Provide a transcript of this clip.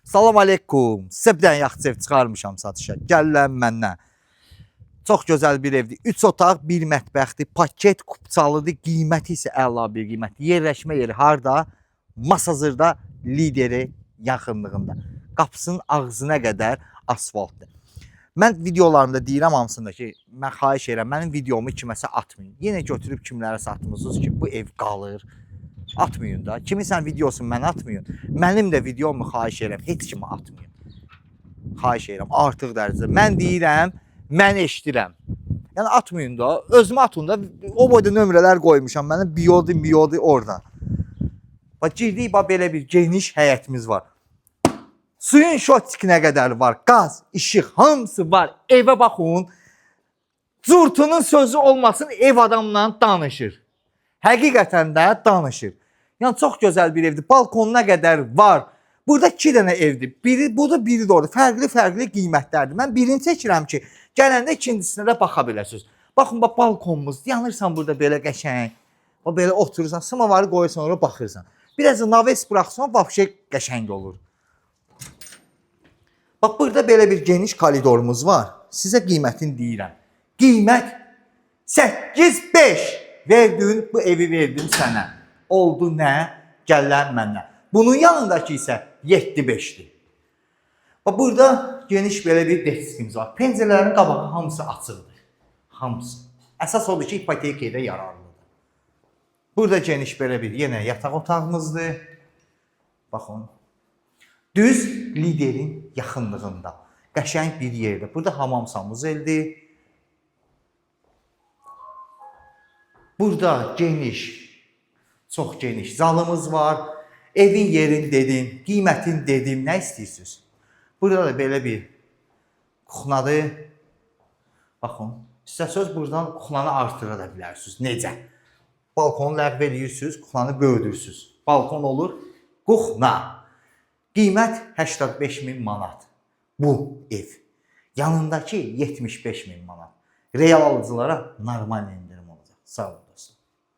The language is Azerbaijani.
Salam aleykum. Sizə bir dənə yaxşı ev çıxarmışam satışa. Gəlin məndən. Çox gözəl bir evdir. 3 otaq, 1 mətbəxdir. Paket kupçalıdır. Qiyməti isə əla bir qiymət. Yerləşmə yeri harda? Masazırda lideri yaxınlığında. Qapısının ağzına qədər asfaltdır. Mən videolarımda deyirəm hamısında ki, mən xahiş edirəm, mənim videomu kiməsə atmayın. Yenə götürüb kimlərə satmısınız ki, bu ev qalır. Atmayın da. Kimisən videosunu mən atmayın. Mənim də videomu xahiş edirəm, heç kimə atmayın. Xahiş edirəm, artıq dərəcədə. Mən deyirəm, mən eşidirəm. Yəni atmayın da, özümə atın da. O boyda nömrələr qoymuşam. Mənim biyodi orada. Bax girdik, bax belə bir geniş həyətimiz var. Suyun şotikinə qədər var. Qaz, işıq, hamısı var. Evə baxın. Curtunun sözü olmasın, ev adamla danışır. Həqiqətən də danışır. Yəni çox gözəl bir evdir. Balkonuna qədər var. Burada 2 dənə evdir. Biri budur, biri də orada. Fərqli qiymətlərdir. Mən birini çəkirəm ki, gələndə ikincisinə də baxa biləsiniz. Baxın, bax balkonumuz. Yanırsan burada belə qəşəng. O belə oturursan, samavarı qoyursan, oraya baxırsan. Biraz da naves buraxsan, vəbşə qəşəng olur. Bax burada belə bir geniş koridorumuz var. Sizə qiymətini deyirəm. Qiymət 8-5. Verdin, bu evi verdim sənə. Oldu nə? Gələn məndən. Bunun yanındakı isə 7-5'dir. Burada geniş belə bir deskimiz var. Pəncərələrin qabağı hamısı açıqdır. Hamısı. Əsas odur ki, ipotekaya da yararlıdır. Burada geniş belə bir yenə yataq otağımızdır. Baxın. Düz liderin yaxınlığında. Qəşəng bir yerdə. Burada hamam samuzeldir. Burada geniş, çox geniş zalımız var. Evin yerini dedim, qiymətini dedim, nə istəyirsiniz? Burada da belə bir kuxnadır. Baxın, istəsəz buradan kuxnanı artıra da bilərsiniz. Necə? Balkonu ləğv edirsiniz, kuxnanı böyüdürsünüz. Balkon olur, kuxna. Qiymət 85.000 manat. Bu ev. Yanındakı 75.000 manat. Real alıcılara normal endirim olacaq. Sağ olun dostlar.